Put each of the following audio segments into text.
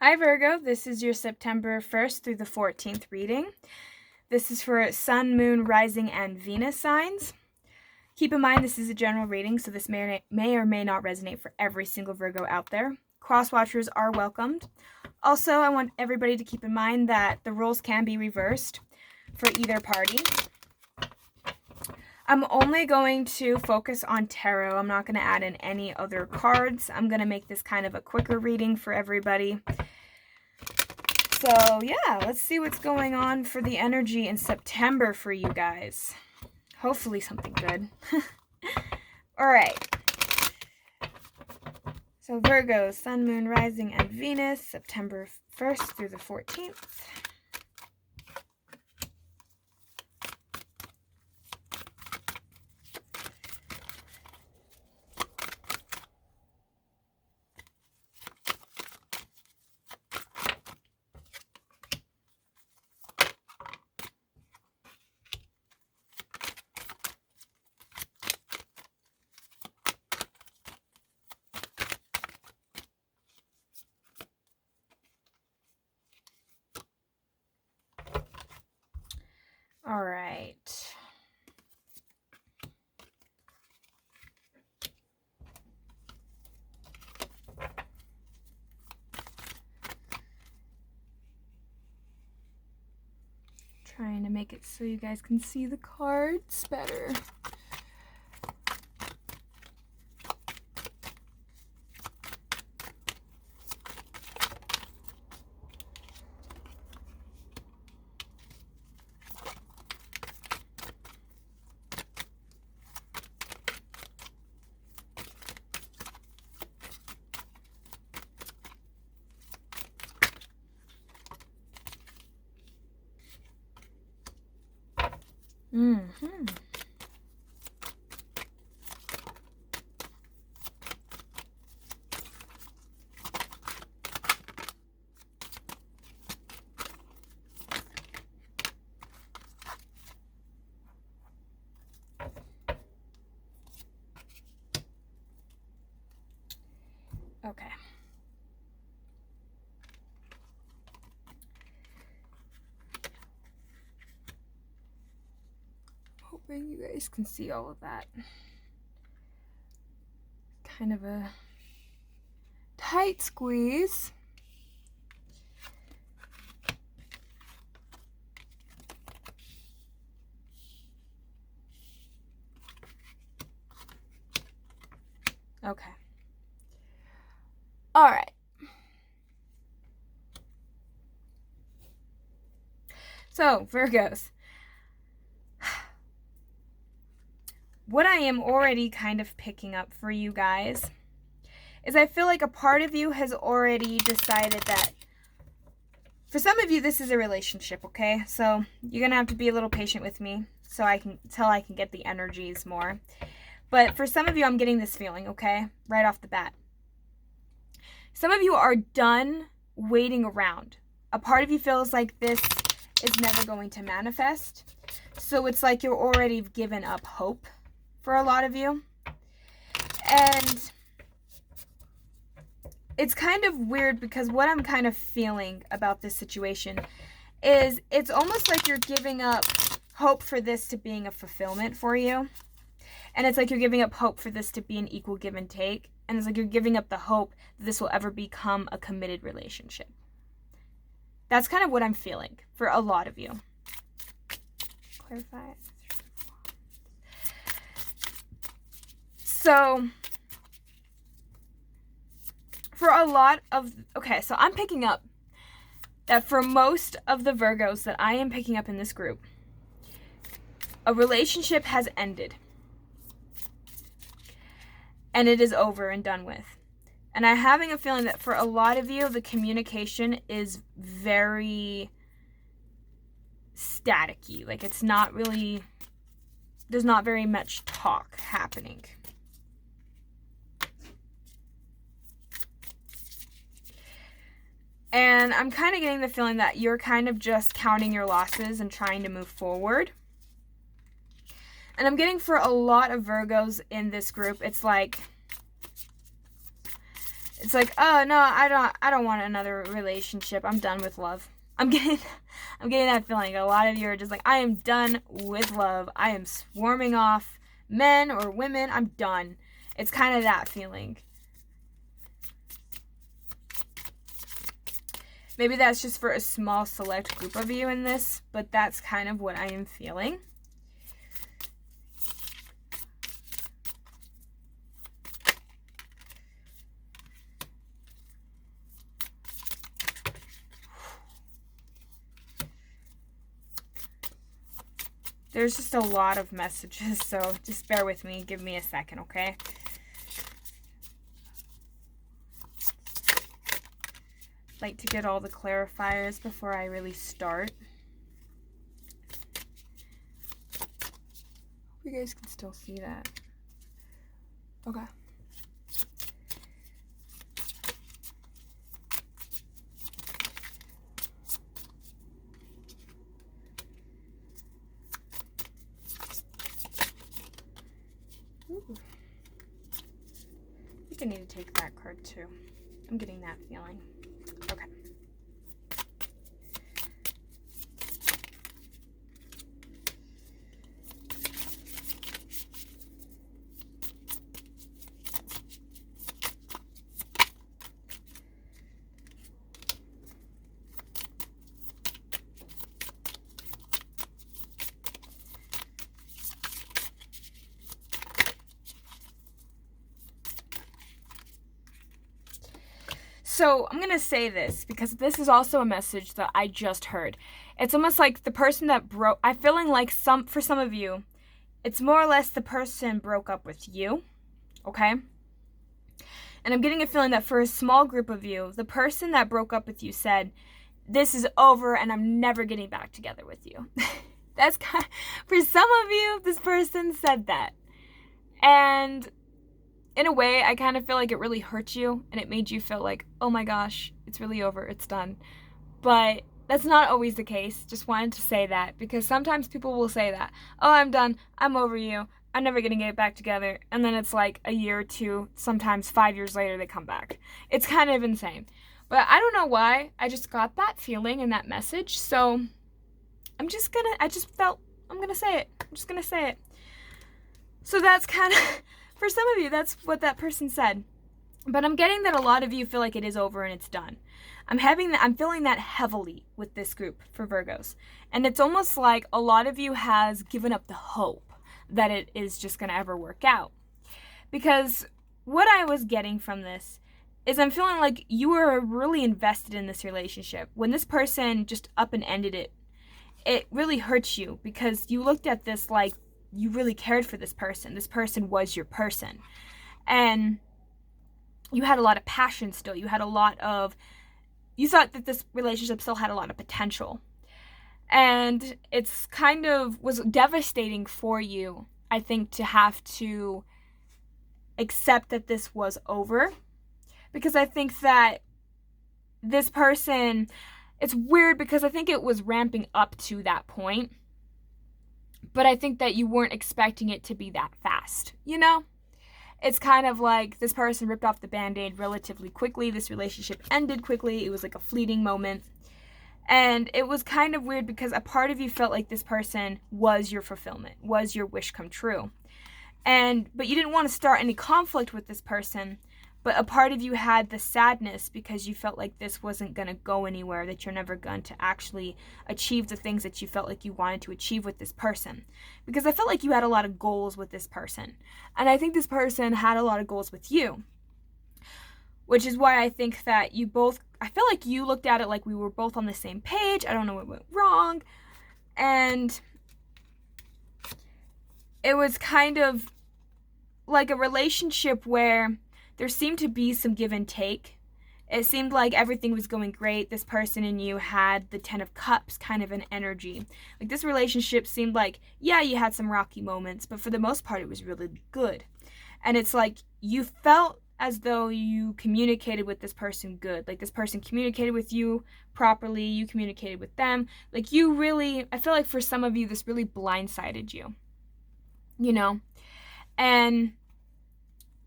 Hi Virgo, this is your September 1st through the 14th reading. This is for Sun, Moon, Rising, and Venus signs. Keep in mind this is a general reading, so this may or may not resonate for every single Virgo out there. Cross-watchers are welcomed. Also, I want everybody to keep in mind that the roles can be reversed for either party. I'm only going to focus on tarot. I'm not going to add in any other cards. I'm going to make this kind of a quicker reading for everybody. So yeah, let's see what's going on for the energy in September for you guys. Hopefully something good. All right. So Virgo, Sun, Moon, Rising, and Venus, September 1st through the 14th. All right. Trying to make it so you guys can see the cards better. Mm-hmm. Okay. Hoping you guys can see all of that. Kind of a tight squeeze. Okay. All right. So, Virgos. What I am already kind of picking up for you guys is I feel like a part of you has already decided that for some of you this is a relationship, okay? So you're going to have to be a little patient with me so I can get the energies more. But for some of you I'm getting this feeling, okay? Right off the bat. Some of you are done waiting around. A part of you feels like this is never going to manifest. So it's like you're already given up hope for a lot of you. And it's kind of weird because what I'm kind of feeling about this situation is it's almost like you're giving up hope for this to being a fulfillment for you. And it's like you're giving up hope for this to be an equal give and take. And it's like you're giving up the hope that this will ever become a committed relationship. That's kind of what I'm feeling for a lot of you. Clarify. So, for a lot of, okay, so I'm picking up that for most of the Virgos that I am picking up in this group, a relationship has ended. And it is over and done with. And I'm having a feeling that for a lot of you, the communication is very staticky. Like it's not really, there's not very much talk happening. And I'm kind of getting the feeling that you're kind of just counting your losses and trying to move forward. And I'm getting for a lot of Virgos in this group, it's like It's like, oh no, I don't want another relationship. I'm done with love. I'm getting that feeling. A lot of you are just like, I am done with love. I am swarming off men or women. I'm done. It's kind of that feeling. Maybe that's just for a small select group of you in this, but that's kind of what I am feeling. There's just a lot of messages, so just bear with me. Give me a second, okay? Like to get all the clarifiers before I really start. You guys can still see that. Okay. Ooh. I think I need to take that card too. I'm getting that feeling. Okay. So I'm going to say this because this is also a message that I just heard. It's almost like the person that broke, I'm feeling like for some of you, it's more or less the person broke up with you, okay? And I'm getting a feeling that for a small group of you, the person that broke up with you said, this is over and I'm never getting back together with you. That's kind of, for some of you, this person said that. And in a way, I kind of feel like it really hurt you and it made you feel like, oh my gosh, it's really over, it's done. But that's not always the case. Just wanted to say that because sometimes people will say that, oh, I'm done, I'm over you, I'm never gonna get back together. And then it's like a year or two, sometimes 5 years later, they come back. It's kind of insane. But I don't know why, I just got that feeling and that message. So I'm just gonna say it. So that's kind of, for some of you, that's what that person said. But I'm getting that a lot of you feel like it is over and it's done. I'm feeling that heavily with this group for Virgos. And it's almost like a lot of you has given up the hope that it is just going to ever work out. Because what I was getting from this is I'm feeling like you were really invested in this relationship. When this person just up and ended it, it really hurts you because you looked at this like you really cared for this person. This person was your person. And you had a lot of passion still. You thought that this relationship still had a lot of potential. And it's kind of was devastating for you, I think, to have to accept that this was over. Because I think that this person, it's weird because I think it was ramping up to that point. But I think that you weren't expecting it to be that fast, you know? It's kind of like this person ripped off the Band-Aid relatively quickly. This relationship ended quickly. It was like a fleeting moment. And it was kind of weird because a part of you felt like this person was your fulfillment, was your wish come true. But you didn't want to start any conflict with this person. But a part of you had the sadness because you felt like this wasn't going to go anywhere, that you're never going to actually achieve the things that you felt like you wanted to achieve with this person. Because I felt like you had a lot of goals with this person. And I think this person had a lot of goals with you. Which is why I think that I feel like you looked at it like we were both on the same page. I don't know what went wrong. And it was kind of like a relationship where there seemed to be some give and take. It seemed like everything was going great. This person and you had the 10 of Cups kind of an energy. Like this relationship seemed like, yeah, you had some rocky moments, but for the most part, it was really good. And it's like you felt as though you communicated with this person good. Like this person communicated with you properly. You communicated with them. Like you really, I feel like for some of you, this really blindsided you, you know? And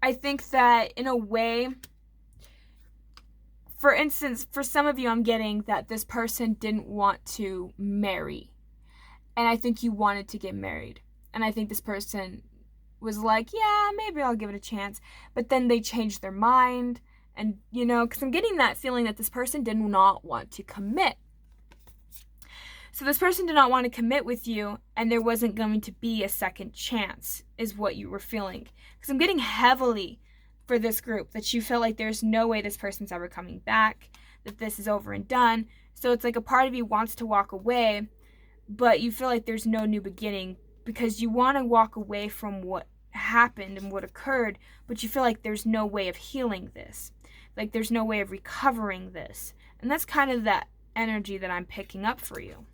I think that in a way, for instance, for some of you, I'm getting that this person didn't want to marry. And I think you wanted to get married. And I think this person was like, yeah, maybe I'll give it a chance. But then they changed their mind. And, because I'm getting that feeling that this person did not want to commit. So this person did not want to commit with you, and there wasn't going to be a second chance, is what you were feeling. Because I'm getting heavily for this group that you feel like there's no way this person's ever coming back, that this is over and done. So it's like a part of you wants to walk away, but you feel like there's no new beginning because you want to walk away from what happened and what occurred, but you feel like there's no way of healing this. Like there's no way of recovering this. And that's kind of that energy that I'm picking up for you.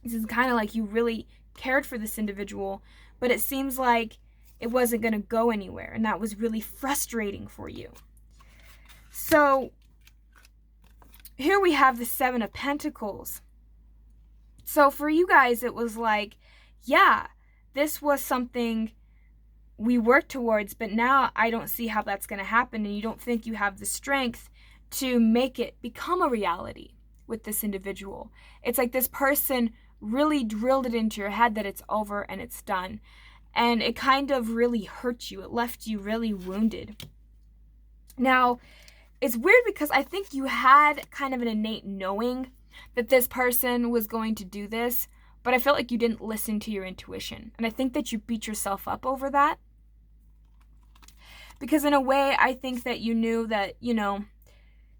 This is kind of like you really cared for this individual, but it seems like it wasn't going to go anywhere, and that was really frustrating for you. So here we have the Seven of Pentacles. So for you guys, it was like, yeah, this was something we worked towards, but now I don't see how that's going to happen, and you don't think you have the strength to make it become a reality with this individual. It's like this person really drilled it into your head that it's over and it's done. And it kind of really hurt you. It left you really wounded. Now, it's weird because I think you had kind of an innate knowing that this person was going to do this, but I felt like you didn't listen to your intuition. And I think that you beat yourself up over that. Because in a way, I think that you knew that,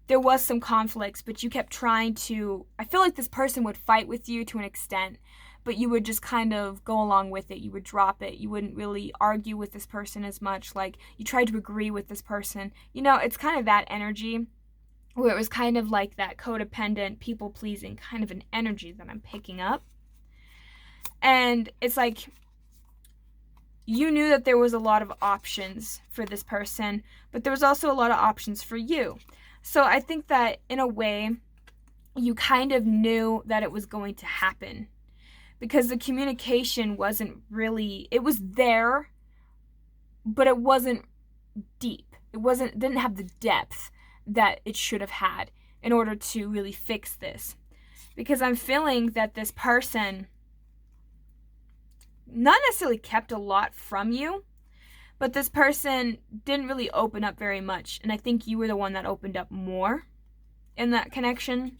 there was some conflicts, but you kept trying to, I feel like this person would fight with you to an extent, but you would just kind of go along with it. You would drop it. You wouldn't really argue with this person as much. Like, you tried to agree with this person. It's kind of that energy where it was kind of like that codependent, people-pleasing kind of an energy that I'm picking up. And it's like, you knew that there was a lot of options for this person, but there was also a lot of options for you. So I think that in a way, you kind of knew that it was going to happen because the communication wasn't really, it was there, but it wasn't deep. It didn't have the depth that it should have had in order to really fix this. Because I'm feeling that this person not necessarily kept a lot from you, but this person didn't really open up very much. And I think you were the one that opened up more in that connection.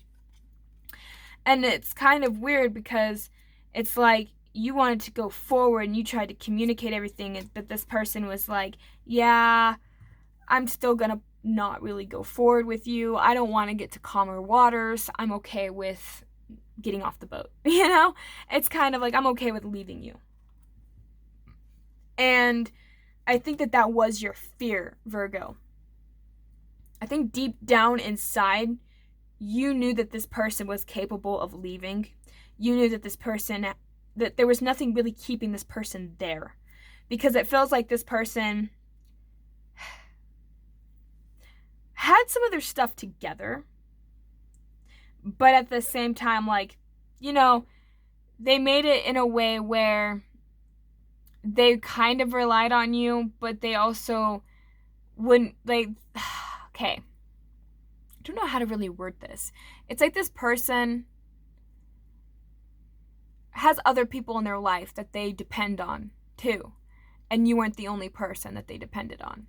And it's kind of weird because it's like you wanted to go forward and you tried to communicate everything, but this person was like, yeah, I'm still going to not really go forward with you. I don't want to get to calmer waters. I'm okay with getting off the boat. It's kind of like I'm okay with leaving you. And I think that was your fear, Virgo. I think deep down inside, you knew that this person was capable of leaving. You knew that that there was nothing really keeping this person there. Because it feels like this person had some of their stuff together. But at the same time, they made it in a way where they kind of relied on you, but they also wouldn't, okay. I don't know how to really word this. It's like this person has other people in their life that they depend on too, and you weren't the only person that they depended on.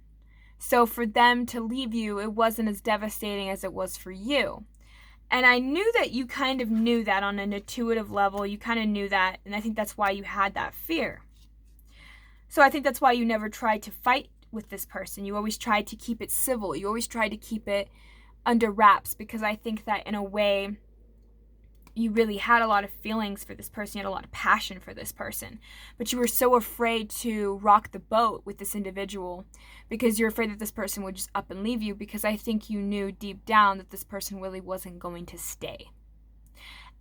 So for them to leave you, it wasn't as devastating as it was for you. And I knew that you kind of knew that on an intuitive level. You kind of knew that, and I think that's why you had that fear. So I think that's why you never tried to fight with this person. You always tried to keep it civil. You always tried to keep it under wraps, because I think that in a way you really had a lot of feelings for this person. You had a lot of passion for this person, but you were so afraid to rock the boat with this individual because you're afraid that this person would just up and leave you, because I think you knew deep down that this person really wasn't going to stay.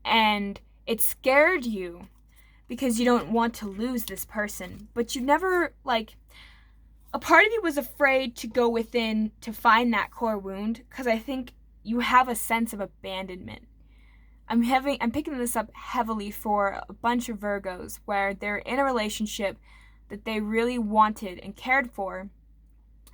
And it scared you because you don't want to lose this person, but you never, a part of you was afraid to go within to find that core wound, because I think you have a sense of abandonment. I'm picking this up heavily for a bunch of Virgos where they're in a relationship that they really wanted and cared for,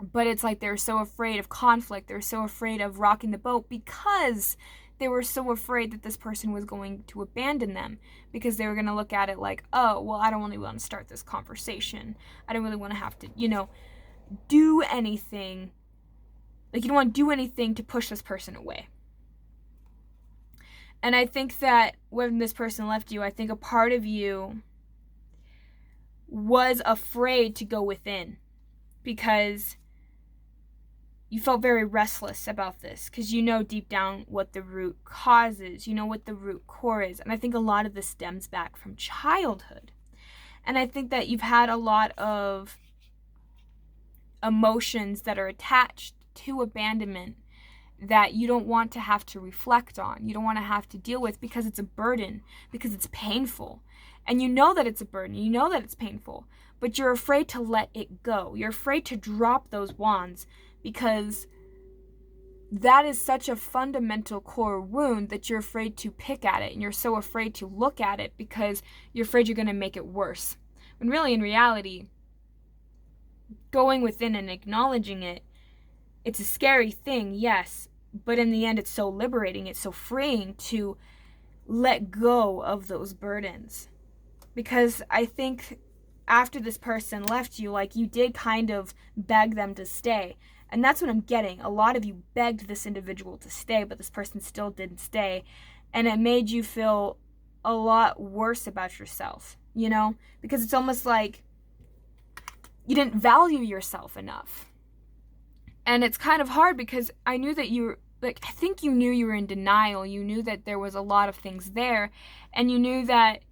But it's like they're so afraid of conflict. They're so afraid of rocking the boat because they were so afraid that this person was going to abandon them, because they were going to look at it like, oh, well, I don't really want to start this conversation. I don't really want to have to, do anything. Like, you don't want to do anything to push this person away. And I think that when this person left you, I think a part of you was afraid to go within, because you felt very restless about this, because you know deep down what the root cause is, you know what the root core is. And I think a lot of this stems back from childhood. And I think that you've had a lot of emotions that are attached to abandonment that you don't want to have to reflect on. You don't want to have to deal with, because it's a burden, because it's painful. And you know that it's a burden, you know that it's painful, but you're afraid to let it go. You're afraid to drop those wands, because that is such a fundamental core wound that you're afraid to pick at it, and you're so afraid to look at it because you're afraid you're going to make it worse. When really, in reality, going within and acknowledging it, it's a scary thing, yes, but in the end, it's so liberating, it's so freeing to let go of those burdens. Because I think after this person left you, like, you did kind of beg them to stay. And that's what I'm getting. A lot of you begged this individual to stay, but this person still didn't stay. And it made you feel a lot worse about yourself, Because it's almost like you didn't value yourself enough. And it's kind of hard, because I knew that I think you knew you were in denial. You knew that there was a lot of things there. And you knew that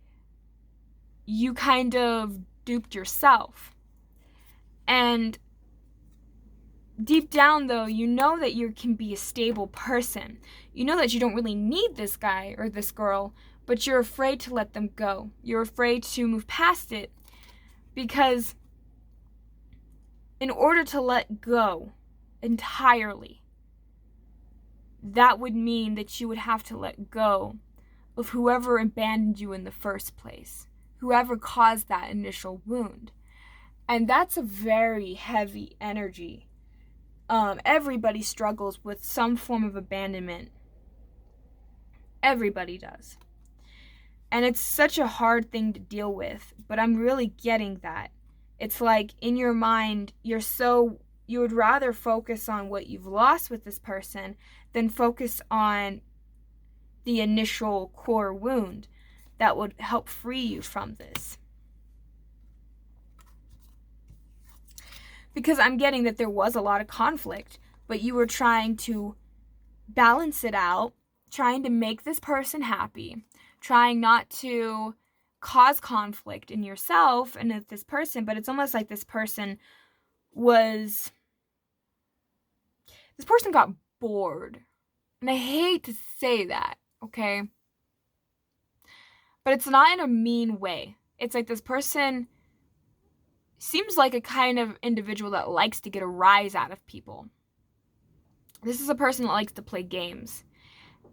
you kind of duped yourself. And deep down, though, you know that you can be a stable person. You know that you don't really need this guy or this girl, but you're afraid to let them go. You're afraid to move past it, because in order to let go entirely, that would mean that you would have to let go of whoever abandoned you in the first place, whoever caused that initial wound. And that's a very heavy energy. Everybody struggles with some form of abandonment. Everybody does. And it's such a hard thing to deal with, but I'm really getting that. It's like, in your mind, you would rather focus on what you've lost with this person than focus on the initial core wound that would help free you from this. Because I'm getting that there was a lot of conflict, but you were trying to balance it out, trying to make this person happy, trying not to cause conflict in yourself and with this person. But it's almost like this person got bored. And I hate to say that, okay? But it's not in a mean way. It's like this person seems like a kind of individual that likes to get a rise out of people. This is a person that likes to play games.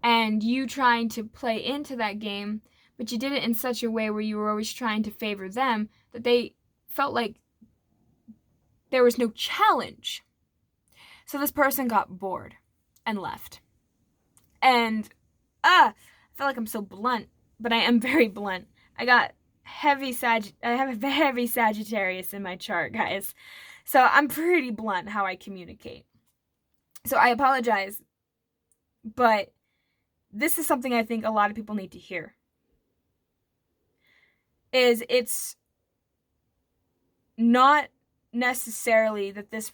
And you trying to play into that game, but you did it in such a way where you were always trying to favor them, that they felt like there was no challenge. So this person got bored and left. And I feel like I'm so blunt, but I am very blunt. I have a heavy Sagittarius in my chart, guys. So I'm pretty blunt how I communicate. So I apologize, but this is something I think a lot of people need to hear. It's not necessarily that this,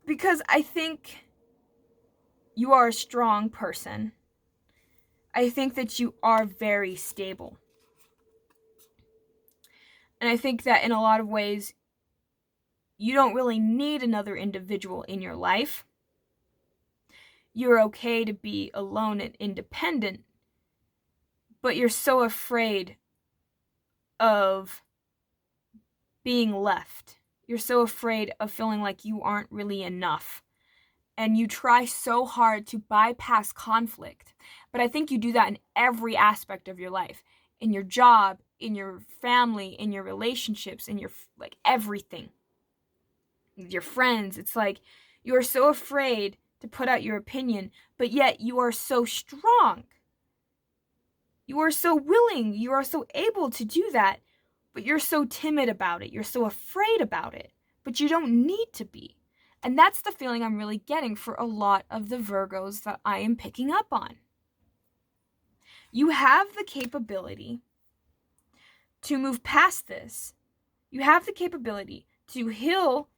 because I think you are a strong person. I think that you are very stable. And I think that in a lot of ways, you don't really need another individual in your life. You're okay to be alone and independent, but you're so afraid of being left. You're so afraid of feeling like you aren't really enough. And you try so hard to bypass conflict. But I think you do that in every aspect of your life. In your job, in your family, in your relationships, in your, like, everything. With your friends, it's like you are so afraid to put out your opinion, but yet you are so strong. You are so willing, you are so able to do that, but you're so timid about it. You're so afraid about it, but you don't need to be. And that's the feeling I'm really getting for a lot of the Virgos that I am picking up on. You have the capability to move past this. You have the capability to heal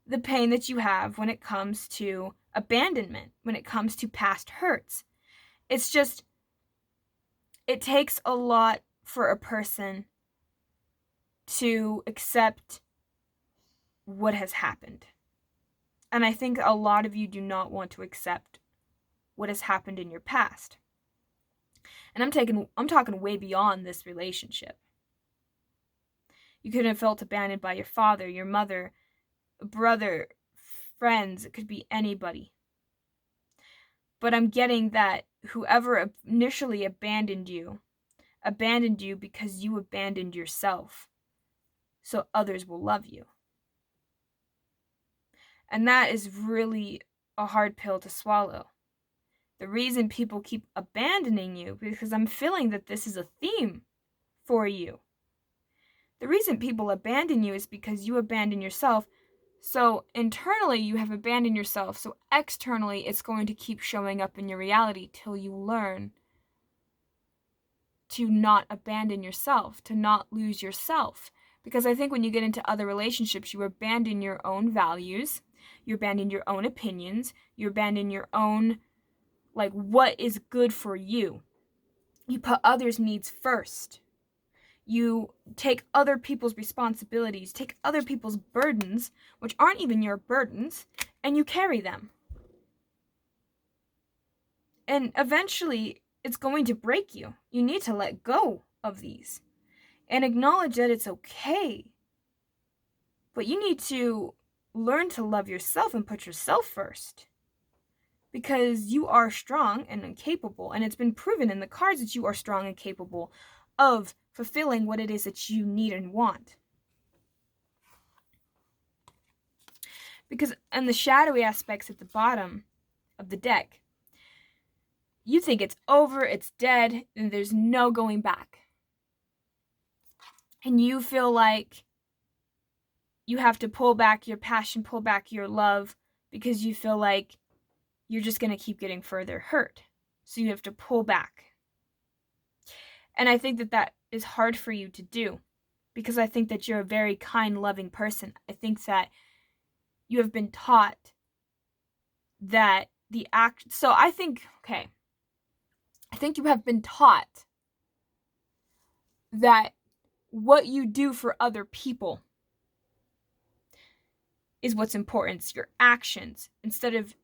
the pain that you have when it comes to abandonment, when it comes to past hurts. It's just, it takes a lot for a person to accept what has happened. And I think a lot of you do not want to accept what has happened in your past. And I'm talking way beyond this relationship. You could have felt abandoned by your father, your mother, brother, friends. It could be anybody. But I'm getting that whoever initially abandoned you because you abandoned yourself, so others will love you. And that is really a hard pill to swallow. The reason people keep abandoning you, because I'm feeling that this is a theme for you. The reason people abandon you is because you abandon yourself. So internally you have abandoned yourself. So externally it's going to keep showing up in your reality till you learn to not abandon yourself, to not lose yourself. Because I think when you get into other relationships, you abandon your own values, you abandon your own opinions, you abandon your own, like, what is good for you. You put others' needs first. You take other people's responsibilities, take other people's burdens, which aren't even your burdens, and you carry them. And eventually, it's going to break you. You need to let go of these and acknowledge that it's okay. But you need to learn to love yourself and put yourself first. Because you are strong and capable, and it's been proven in the cards that you are strong and capable of fulfilling what it is that you need and want. Because in the shadowy aspects at the bottom of the deck, you think it's over, it's dead, and there's no going back. And you feel like you have to pull back your passion, pull back your love, because you feel like you're just going to keep getting further hurt. So you have to pull back. And I think that that is hard for you to do, because I think that you're a very kind, loving person. I think that you have been taught that I think you have been taught that what you do for other people is what's important. It's your actions, instead of,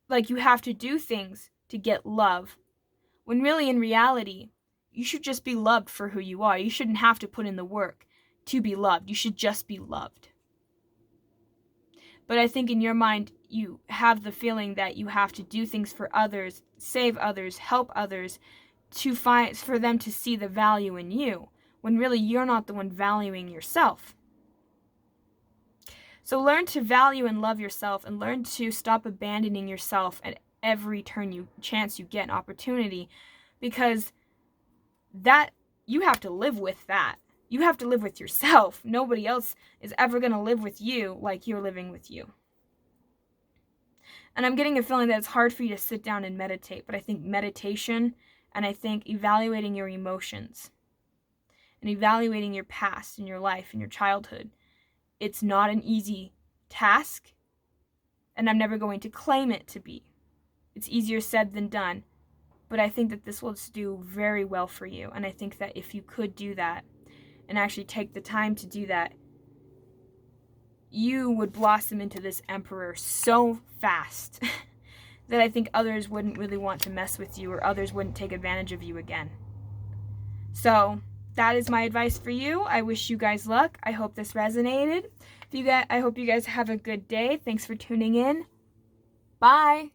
like, you have to do things to get love, when really in reality you should just be loved for who you are. You shouldn't have to put in the work to be loved. You should just be loved. But I think in your mind you have the feeling that you have to do things for others, save others, help others, for them to see the value in you, when really you're not the one valuing yourself. So learn to value and love yourself, and learn to stop abandoning yourself at every chance you get, an opportunity, because that, you have to live with that. You have to live with yourself. Nobody else is ever going to live with you like you're living with you. And I'm getting a feeling that it's hard for you to sit down and meditate, but I think meditation, and I think evaluating your emotions and evaluating your past and your life and your childhood, it's not an easy task, and I'm never going to claim it to be. It's easier said than done, but I think that this will do very well for you, and I think that if you could do that and actually take the time to do that, you would blossom into this emperor so fast that I think others wouldn't really want to mess with you, or others wouldn't take advantage of you again. So that is my advice for you. I wish you guys luck. I hope this resonated. I hope you guys have a good day. Thanks for tuning in. Bye.